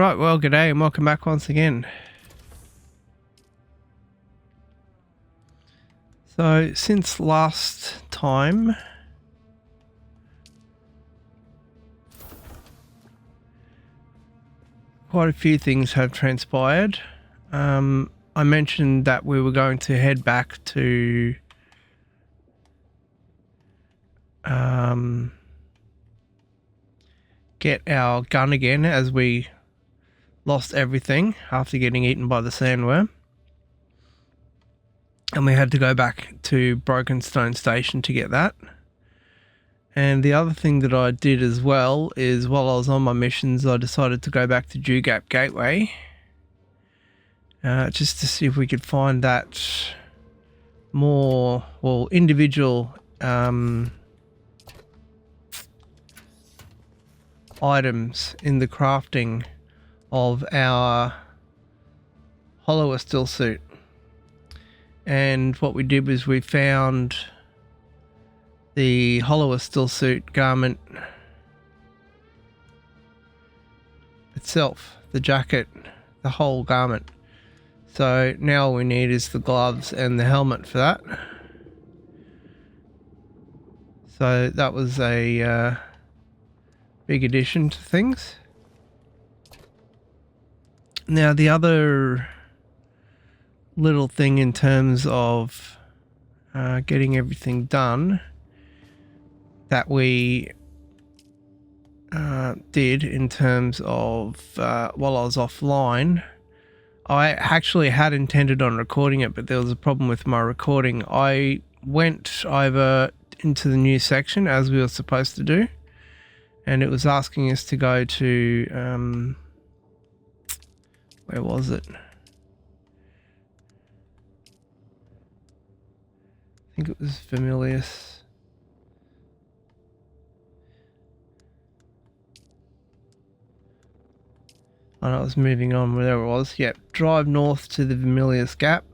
Alright, well, g'day and welcome back once again. So, since last time, quite a few things have transpired. I mentioned that we were going to head back to get our gun again, as we lost everything after getting eaten by the sandworm. And we had to go back to Broken Stone Station to get that. And the other thing that I did as well is, while I was on my missions, I decided to go back to Dune Gateway. Just to see if we could find that more, well, individual items in the crafting of our hollower still suit. And what we did was we found the hollower still suit garment itself, the jacket, the whole garment. So now all we need is the gloves and the helmet for that. So that was a big addition to things. Now the other little thing in terms of getting everything done that we did in terms of while I was offline, I actually had intended on recording it, but there was a problem with my recording. I went over into the new section as we were supposed to do, and it was asking us to go to where was it? I think it was Familius. Oh no, it was moving on, whatever it was. Yep, drive north to the Familius Gap.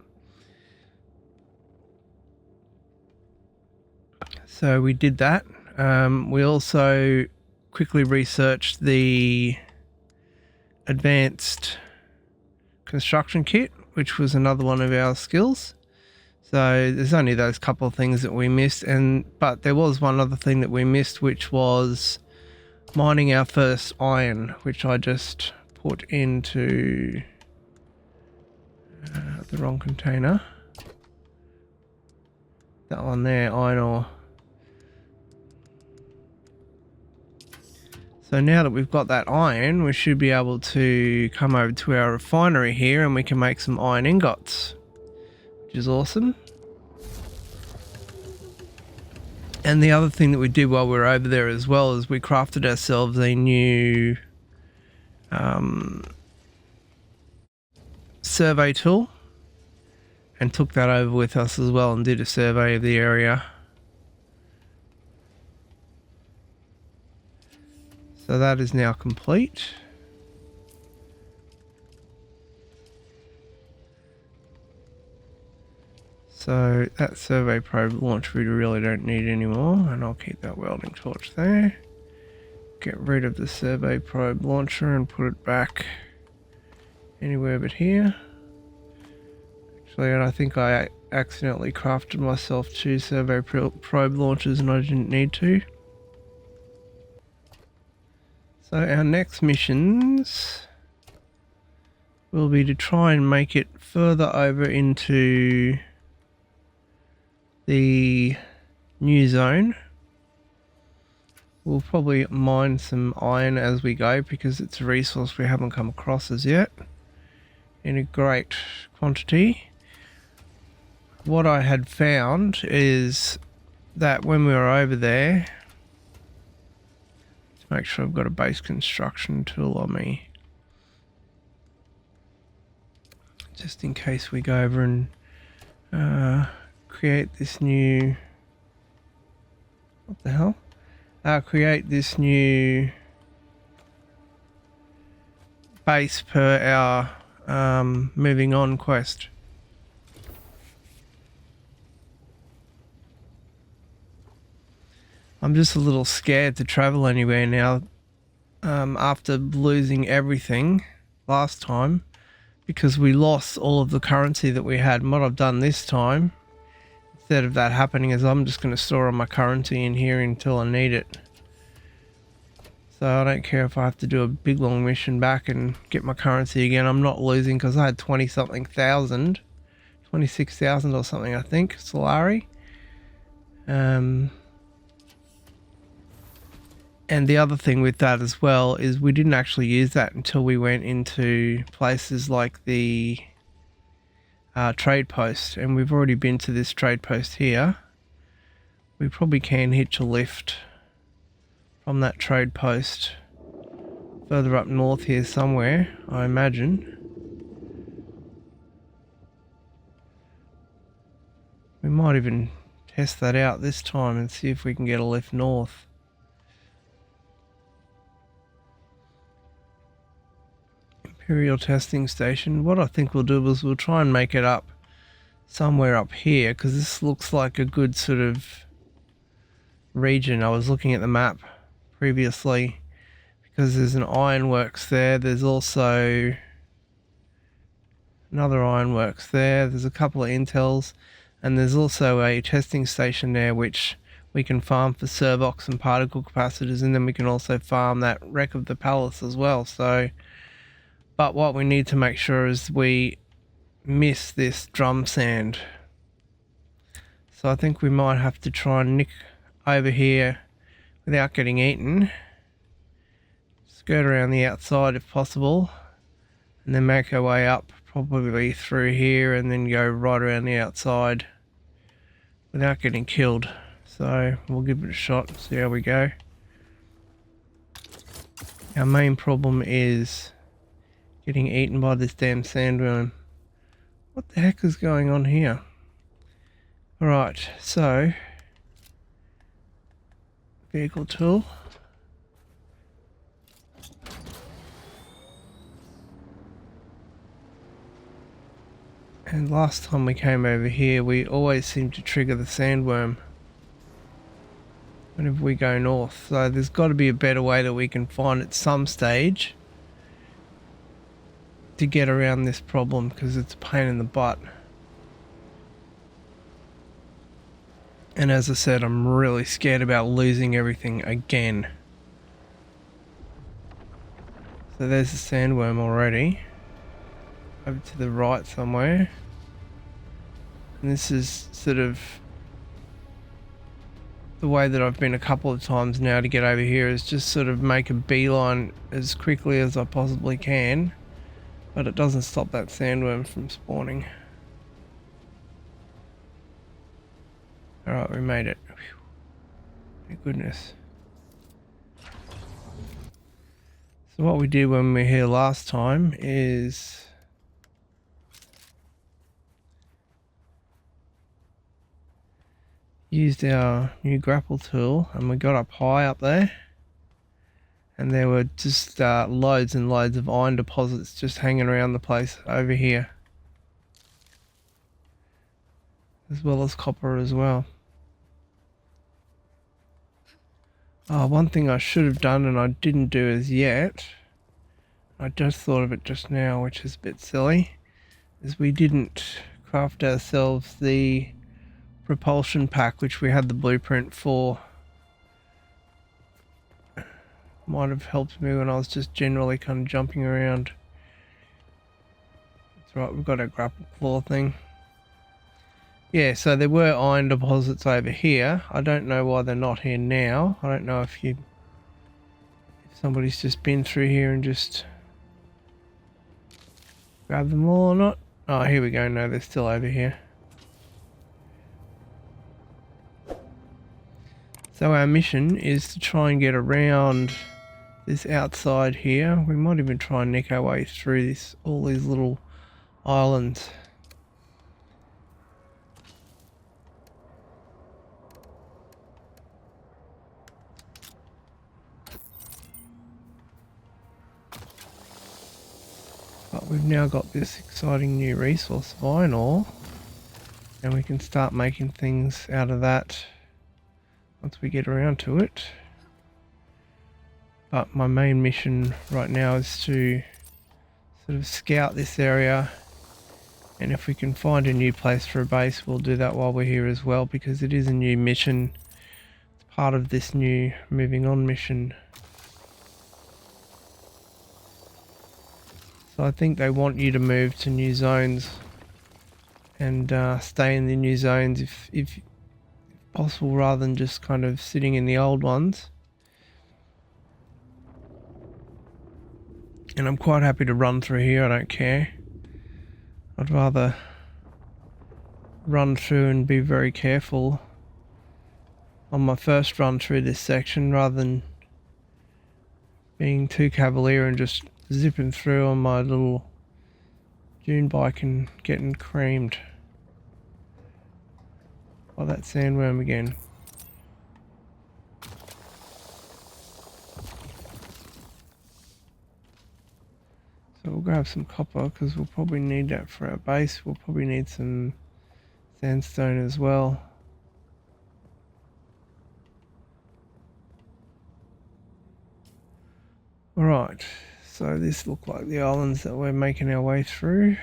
So we did that. We also quickly researched the advanced construction kit, which was another one of our skills. So there's only those couple of things that we missed, but there was one other thing that we missed, which was mining our first iron, which I just put into the wrong container. That one there, iron ore. So now that we've got that iron, we should be able to come over to our refinery here and we can make some iron ingots, which is awesome. And the other thing that we did while we were over there as well is we crafted ourselves a new survey tool and took that over with us as well and did a survey of the area. So that is now complete. So that survey probe launch we really don't need anymore, and I'll keep that welding torch there. Get rid of the survey probe launcher and put it back anywhere but here. Actually, and I think I accidentally crafted myself 2 survey probe launchers and I didn't need to. So our next missions will be to try and make it further over into the new zone. We'll probably mine some iron as we go because it's a resource we haven't come across as yet in a great quantity. What I had found is that when we were over there, let's make sure I've got a base construction tool on me, just in case we go over and create this new, what the hell? Create this new base per our moving on quest. I'm just a little scared to travel anywhere now after losing everything. last time because we lost all of the currency that we had. And what I've done this time, instead of that happening, is I'm just going to store all my currency in here until I need it. So I don't care if I have to do a big long mission back and get my currency again. I'm not losing because I had 20 something thousand, 26,000 or something, I think, Solari. And the other thing with that as well is we didn't actually use that until we went into places like the trade post, and we've already been to this trade post here. We probably can hitch a lift from that trade post further up north here somewhere, I imagine. We might even test that out this time and see if we can get a lift north. Imperial testing station. What I think we'll do is we'll try and make it up somewhere up here, because this looks like a good sort of region. I was looking at the map previously because there's an ironworks there. There's also another ironworks there. There's a couple of intels, and there's also a testing station there which we can farm for servox and particle capacitors, and then we can also farm that wreck of the palace as well. So, but what we need to make sure is we miss this drum sand. So I think we might have to try and nick over here without getting eaten. Skirt around the outside if possible, and then make our way up probably through here and then go right around the outside without getting killed. So we'll give it a shot and see how we go. Our main problem is getting eaten by this damn sandworm. What the heck is going on here? Alright, so vehicle tool. And last time we came over here, we always seem to trigger the sandworm whenever we go north. So there's got to be a better way that we can find at some stage to get around this problem, because it's a pain in the butt. And as I said, I'm really scared about losing everything again. So there's the sandworm already. Over to the right somewhere. And this is sort of the way that I've been a couple of times now to get over here, is just sort of make a beeline as quickly as I possibly can. But it doesn't stop that sandworm from spawning. Alright, we made it. Thank goodness. So what we did when we were here last time is used our new grapple tool, and we got up high up there, and there were just loads and loads of iron deposits just hanging around the place over here, as well as copper as well. One thing I should have done and I didn't do as yet, I just thought of it just now, which is a bit silly, is we didn't craft ourselves the propulsion pack, which we had the blueprint for. Might have helped me when I was just generally kind of jumping around. That's right, we've got our grapple claw thing. Yeah, so there were iron deposits over here. I don't know why they're not here now. I don't know if somebody's just been through here and just grabbed them all or not. Oh, here we go. No, they're still over here. So our mission is to try and get around this outside here. We might even try and nick our way through all these little islands. But we've now got this exciting new resource of iron ore, and we can start making things out of that once we get around to it. But my main mission right now is to sort of scout this area, and if we can find a new place for a base, we'll do that while we're here as well, because it is a new mission. It's part of this new moving on mission. So I think they want you to move to new zones and stay in the new zones if possible, rather than just kind of sitting in the old ones. And I'm quite happy to run through here, I don't care. I'd rather run through and be very careful on my first run through this section, rather than being too cavalier and just zipping through on my little dune bike and getting creamed by that sandworm again. So we'll grab some copper, because we'll probably need that for our base. We'll probably need some sandstone as well. Alright, so this look like the islands that we're making our way through.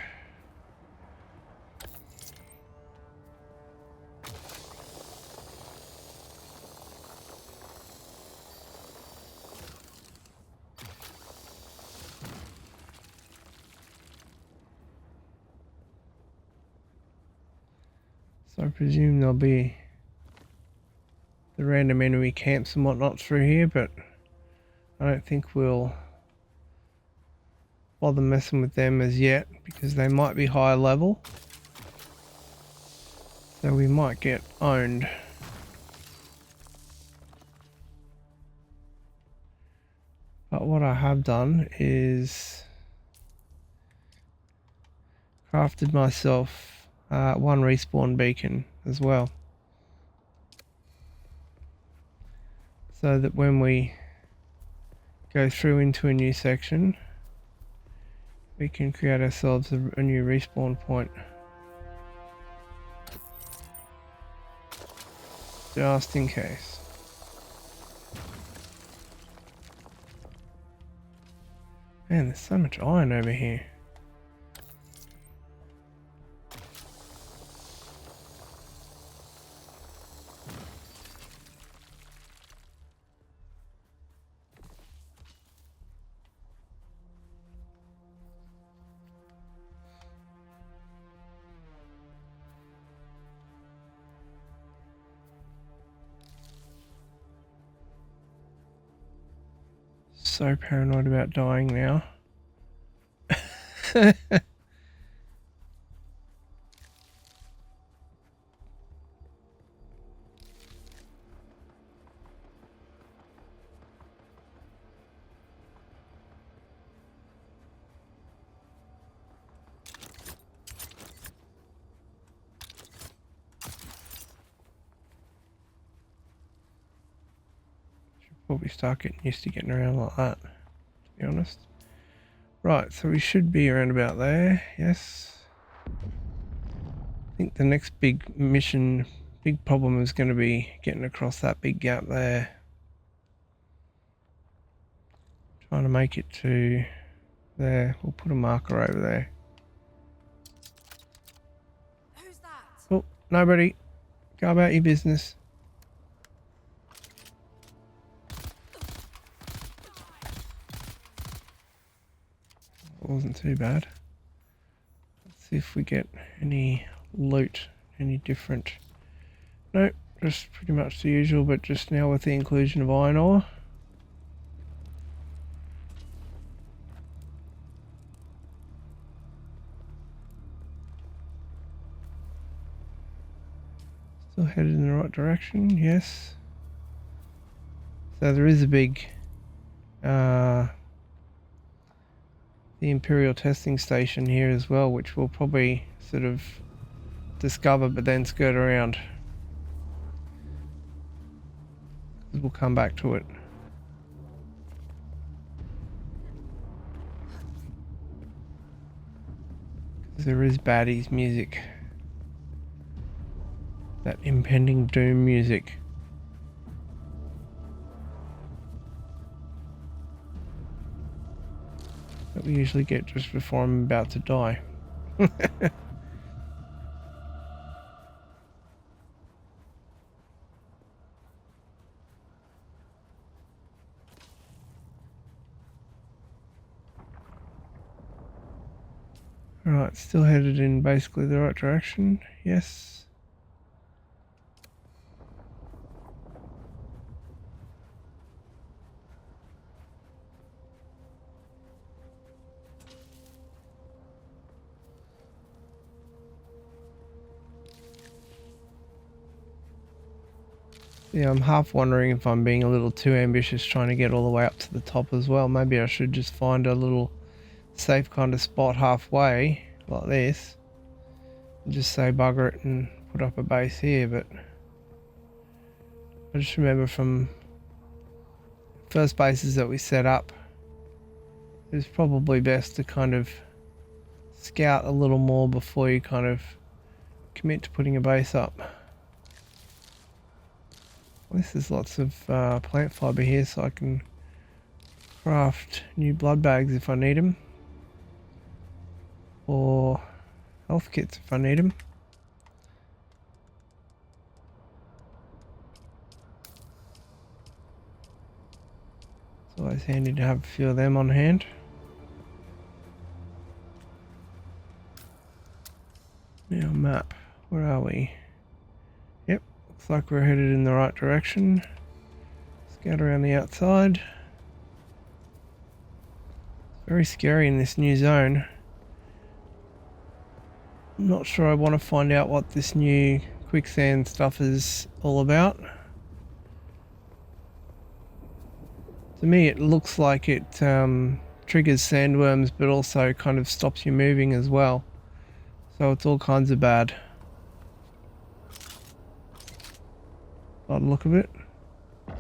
So I presume there'll be the random enemy camps and whatnot through here, but I don't think we'll bother messing with them as yet, because they might be higher level. So we might get owned. But what I have done is crafted myself one respawn beacon as well, so that when we go through into a new section, we can create ourselves a new respawn point, just in case. Man, there's so much iron over here. So paranoid about dying now. Probably start getting used to getting around like that, to be honest. Right, so we should be around about there, yes. I think the next big mission, big problem is going to be getting across that big gap there. Trying to make it to there. We'll put a marker over there. Who's that? Oh, nobody. Go about your business. Wasn't too bad. Let's see if we get any loot, any different. Nope, just pretty much the usual, but just now with the inclusion of iron ore. Still headed in the right direction, yes. So there is a big the Imperial testing station here as well, which we'll probably sort of discover but then skirt around. We'll come back to it. There is baddies music. That impending doom music. that we usually get just before I'm about to die. Alright, still headed in basically the right direction. Yes. Yeah, I'm half wondering if I'm being a little too ambitious trying to get all the way up to the top as well. Maybe I should just find a little safe kind of spot halfway, like this, and just say bugger it and put up a base here. But I just remember from first bases that we set up, it's probably best to kind of scout a little more before you kind of commit to putting a base up. At least there's lots of plant fiber here, so I can craft new blood bags if I need them, or health kits if I need them. It's always handy to have a few of them on hand. Now map, where are we? Yep, looks like we're headed in the right direction. Scout around the outside. It's very scary in this new zone. I'm not sure I want to find out what this new quicksand stuff is all about. To me it looks like it triggers sandworms, but also kind of stops you moving as well. So it's all kinds of bad. By the look of it. I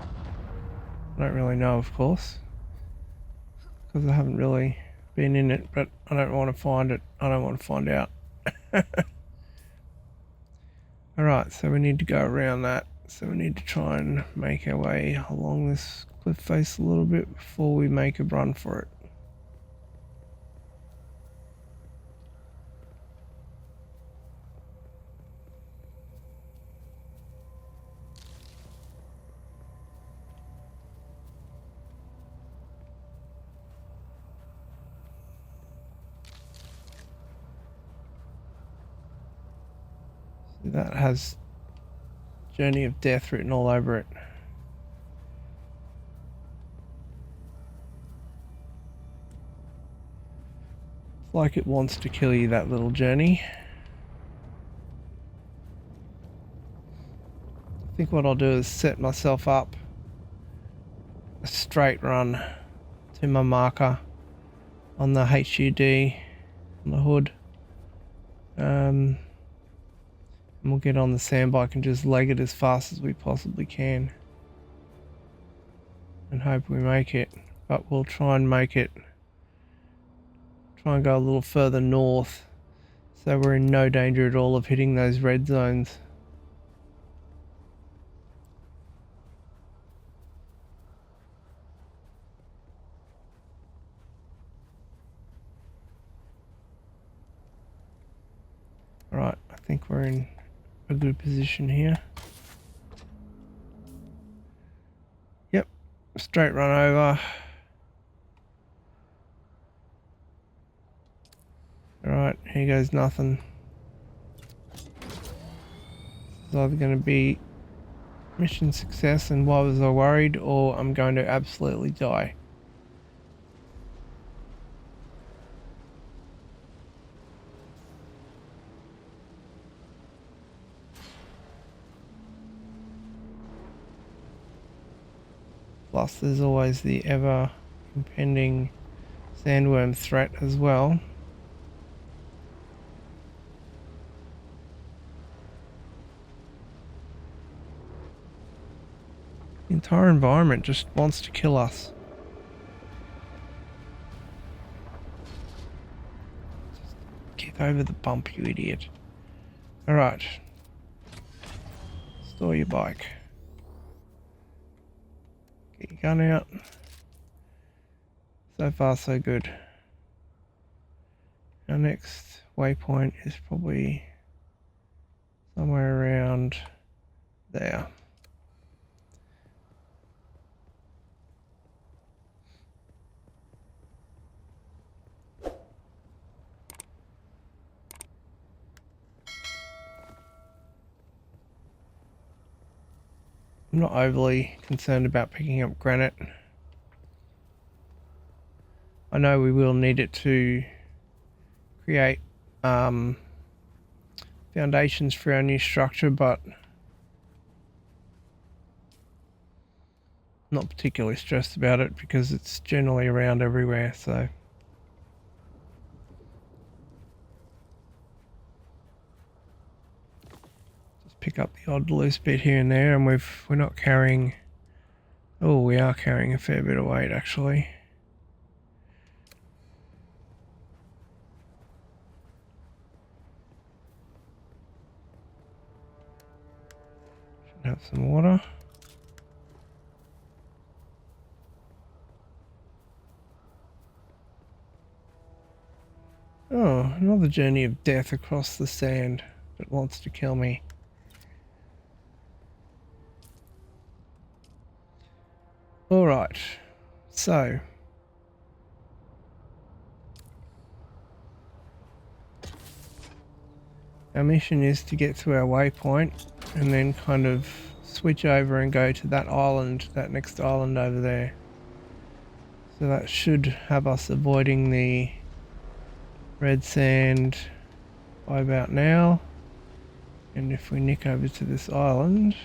don't really know, of course, because I haven't really been in it, but I don't want to find it. I don't want to find out. Alright, so we need to go around that. So we need to try and make our way along this cliff face a little bit before we make a run for it. That has Journey of Death written all over it. It's like it wants to kill you, that little journey. I think what I'll do is set myself up a straight run to my marker on the HUD on the hood. And we'll get on the sandbike and just leg it as fast as we possibly can and hope we make it. But we'll try and make it, try and go a little further north so we're in no danger at all of hitting those red zones. Alright, I think we're in a good position here. Yep, straight run over. Alright, here goes nothing. It's either going to be mission success and why was I worried, or I'm going to absolutely die. Plus there's always the ever impending sandworm threat as well. The entire environment just wants to kill us. Just get over the bump, you idiot. Alright. Store your bike. Get your gun out. So far so good. Our next waypoint is probably somewhere around there. I'm not overly concerned about picking up granite. I know we will need it to create foundations for our new structure, but I'm not particularly stressed about it because it's generally around everywhere, so. Just pick up the odd loose bit here and there, and we're not carrying. Oh, we are carrying a fair bit of weight actually. Should have some water. Oh, another journey of death across the sand that wants to kill me. Alright, so. Our mission is to get to our waypoint and then kind of switch over and go to that island, that next island over there. So that should have us avoiding the red sand by about now. And if we nick over to this island,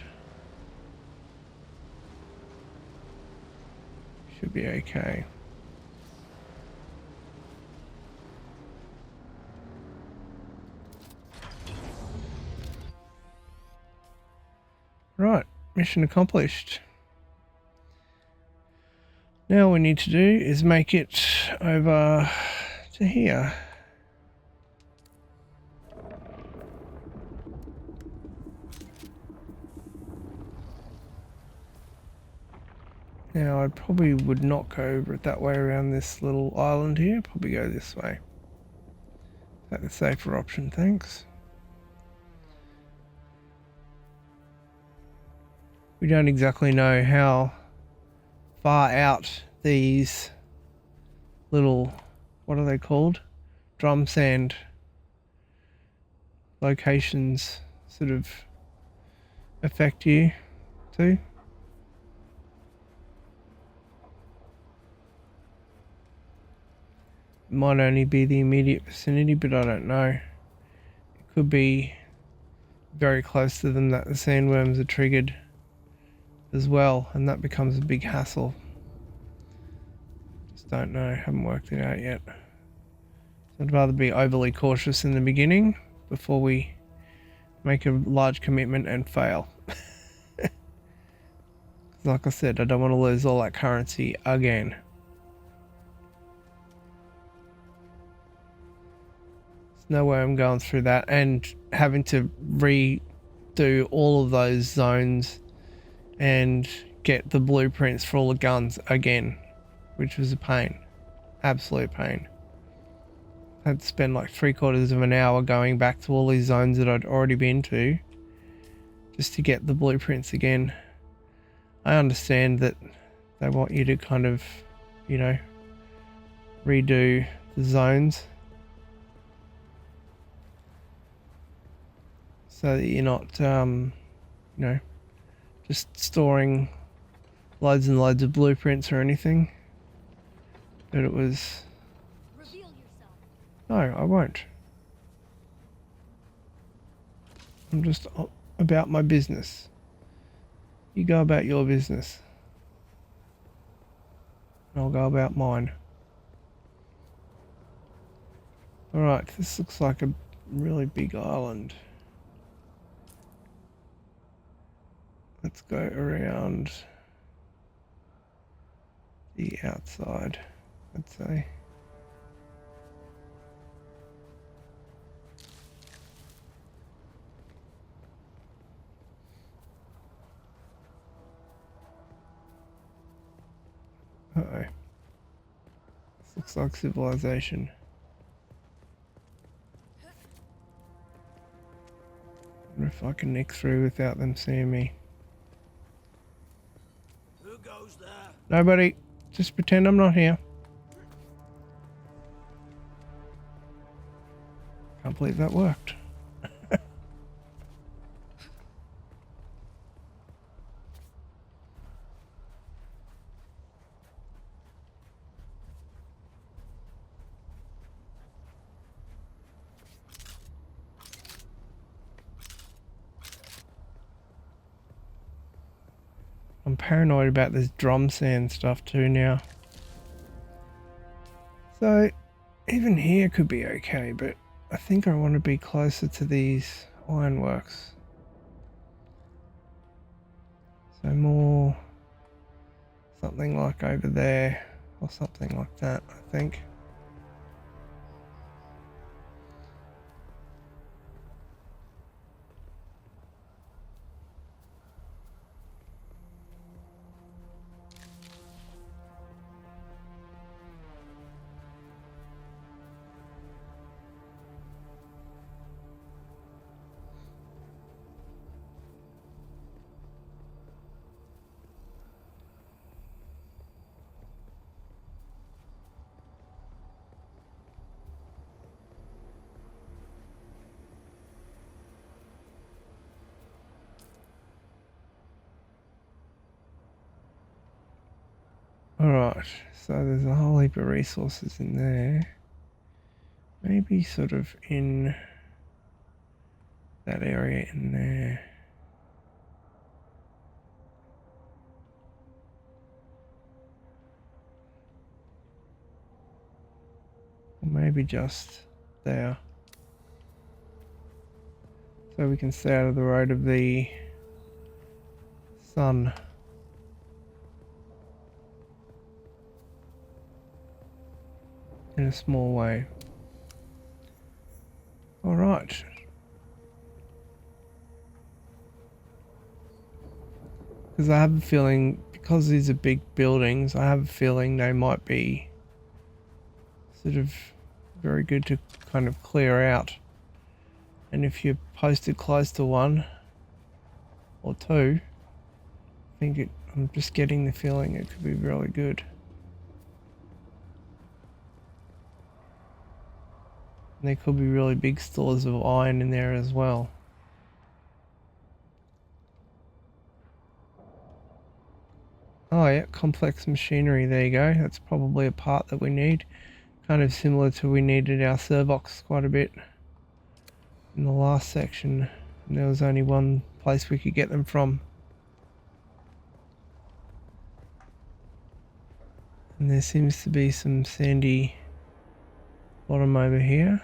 should be okay. Right, mission accomplished. Now all we need to do is make it over to here. Now I probably would not go over it that way around this little island here, probably go this way. That's the safer option, thanks. We don't exactly know how far out these little, what are they called? Drum sand locations sort of affect you too. It might only be the immediate vicinity, but I don't know. It could be very close to them that the sandworms are triggered as well, and that becomes a big hassle. Just don't know, haven't worked it out yet. So I'd rather be overly cautious in the beginning before we make a large commitment and fail. Like I said, I don't want to lose all that currency again. There's no way I'm going through that and having to redo all of those zones and get the blueprints for all the guns again, which was a pain. Absolute pain. I had to spend like 3/4 of an hour going back to all these zones that I'd already been to just to get the blueprints again. I understand that they want you to kind of, you know, redo the zones so that you're not, you know, just storing loads and loads of blueprints or anything. But it was... Reveal yourself. No, I won't. I'm just about my business. You go about your business. And I'll go about mine. Alright, this looks like a really big island. Let's go around the outside, I'd say. Uh-oh. This looks like civilization. if I can nick through without them seeing me. Who goes there? Nobody. Just pretend I'm not here. Can't believe that worked. I'm paranoid about this drum sand stuff too now. So even here could be okay, but I think I want to be closer to these ironworks. So more something like over there or something like that, I think. Alright, so there's a whole heap of resources in there. Maybe sort of in that area in there. Or maybe just there. So we can stay out of the road of the sun. In a small way. Alright. Because I have a feeling, because these are big buildings, I have a feeling they might be sort of very good to kind of clear out. And if you're posted close to one or two, I'm just getting the feeling it could be really good. And there could be really big stores of iron in there as well. Oh yeah, complex machinery, there you go. That's probably a part that we need. Kind of similar to we needed our servox quite a bit in the last section. And there was only one place we could get them from. And there seems to be some sandy bottom over here.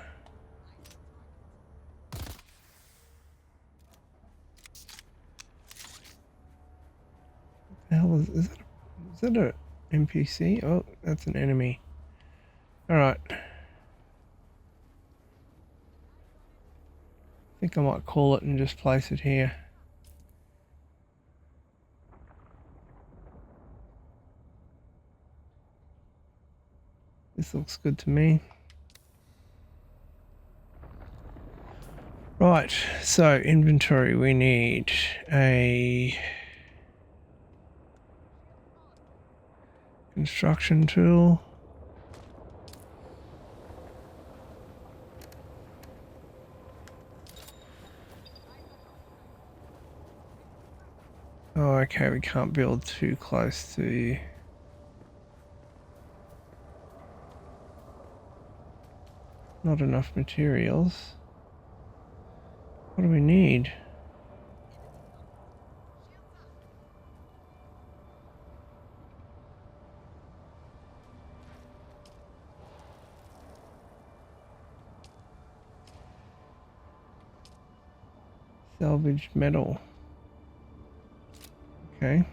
What the hell is that a NPC? Oh, that's an enemy. Alright. I think I might call it and just place it here. This looks good to me. Right, so inventory, we need a construction tool. Oh, okay, we can't build too close to... Not enough materials. What do we need? Salvaged metal. Okay.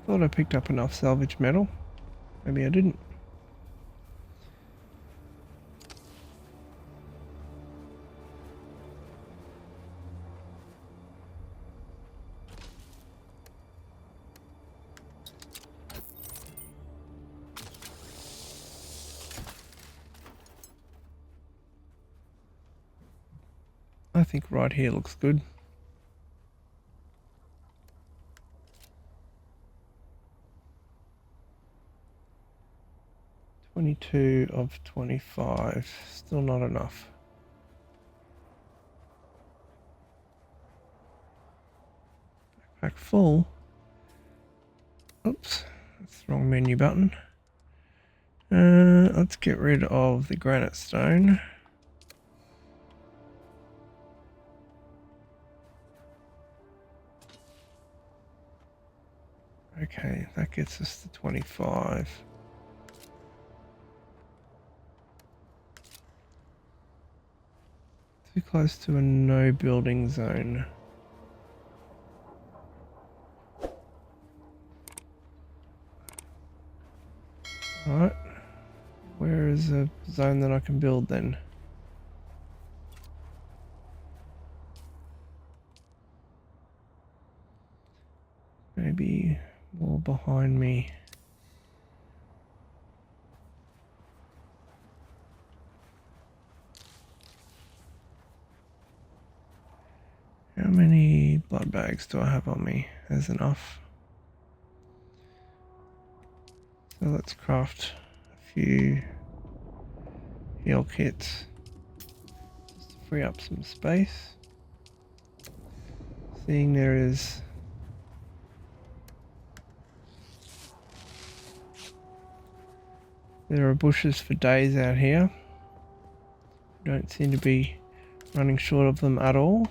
Thought I picked up enough salvaged metal. Maybe I didn't. I think right here looks good. $22 of $25. Still not enough. Backpack full. Oops, that's the wrong menu button. Let's get rid of the granite stone. Okay, that gets us to 25. Too close to a no building zone. Alright. Where is a zone that I can build then? Maybe more behind me. How many blood bags do I have on me? There's enough. So let's craft a few heal kits just to free up some space. Seeing there are bushes for days out here. Don't seem to be running short of them at all.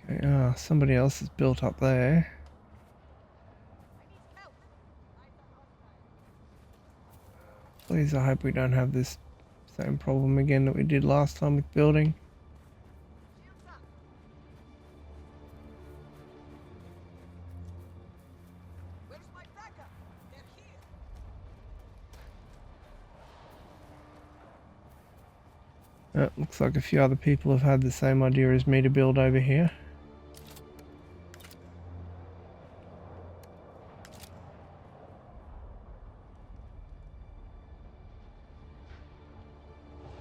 Okay, somebody else is built up there. Please, I hope we don't have this same problem again that we did last time with building. Looks like a few other people have had the same idea as me to build over here.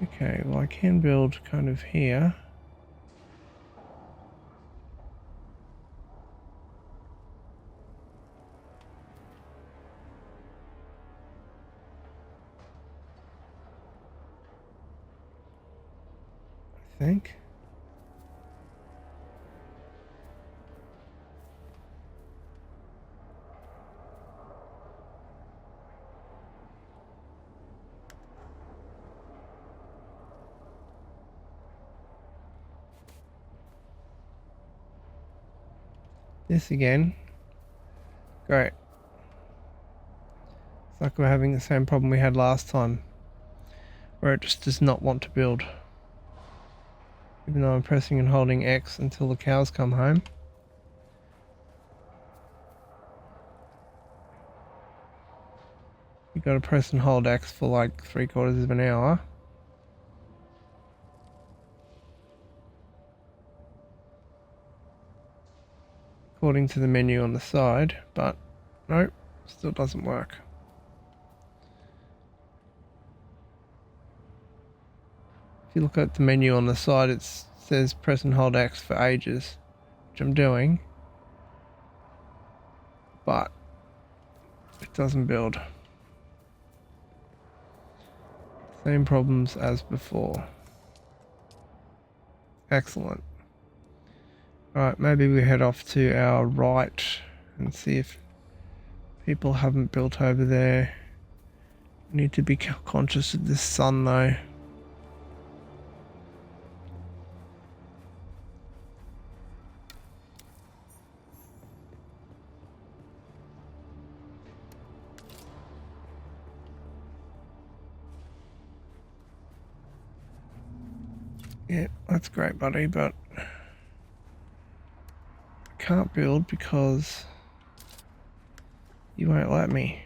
Okay, well I can build kind of here. I think. This again. Great. It's like we're having the same problem we had last time, where it just does not want to build. Even though I'm pressing and holding X until the cows come home. You gotta press and hold X for like 3/4 of an hour. According to the menu on the side, but nope, still doesn't work. If you look at the menu on the side, it says press and hold X for ages, which I'm doing, but it doesn't build. Same problems as before. Excellent. Alright, maybe we head off to our right and see if people haven't built over there. We need to be conscious of this sun though. Yeah, that's great, buddy, but I can't build because you won't let me.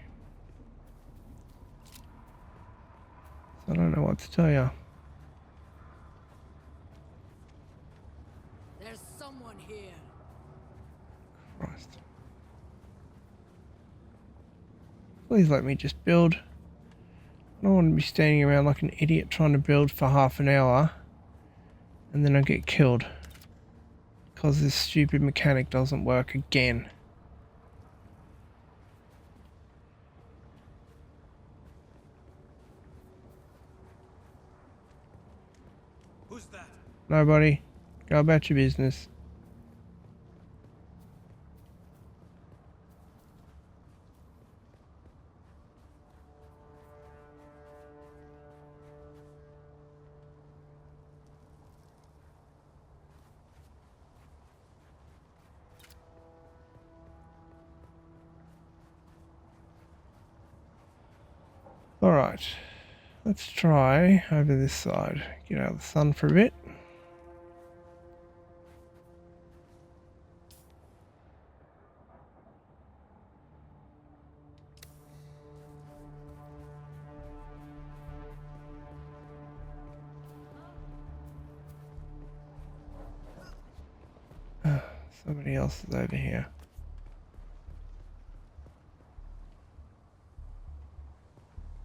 So I don't know what to tell you. There's someone here. Christ. Please let me just build. I don't want to be standing around like an idiot trying to build for half an hour and then I get killed because this stupid mechanic doesn't work again. Who's that? Nobody. Go about your business. Alright, let's try over this side. Get out of the sun for a bit. Somebody else is over here.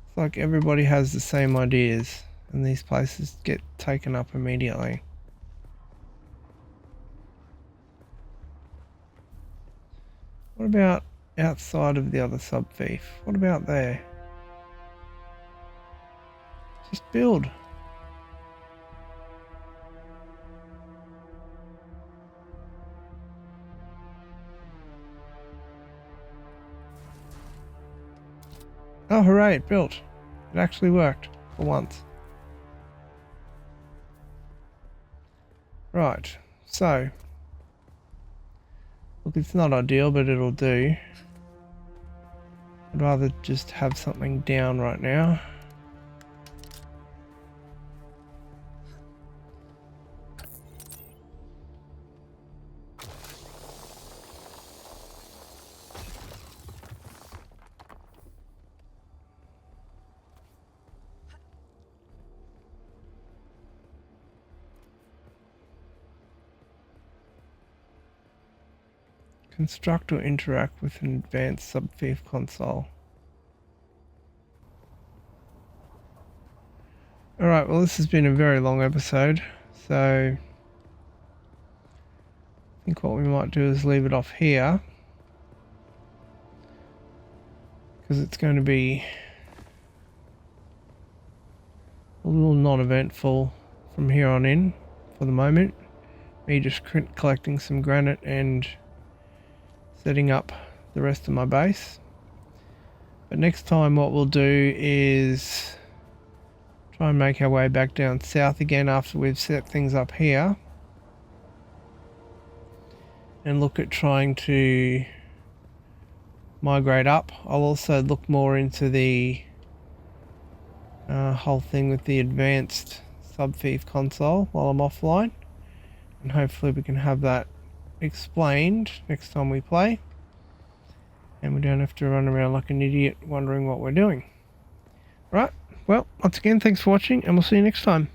It's like everybody has the same ideas and these places get taken up immediately. What about outside of the other sub-thief? What about there? Just build. Oh, hooray, it built. It actually worked for once. Right, so. Look, it's not ideal, but it'll do. I'd rather just have something down right now. Construct or interact with an advanced sub-thief console. Alright, well this has been a very long episode, so I think what we might do is leave it off here. Because it's going to be a little non-eventful from here on in for the moment. Me just collecting some granite and setting up the rest of my base. But next time what we'll do is try and make our way back down south again after we've set things up here. And look at trying to migrate up. I'll also look more into the whole thing with the advanced sub-thief console while I'm offline. And hopefully we can have that explained next time we play. And we don't have to run around like an idiot wondering what we're doing. Right, well, once again, thanks for watching and we'll see you next time.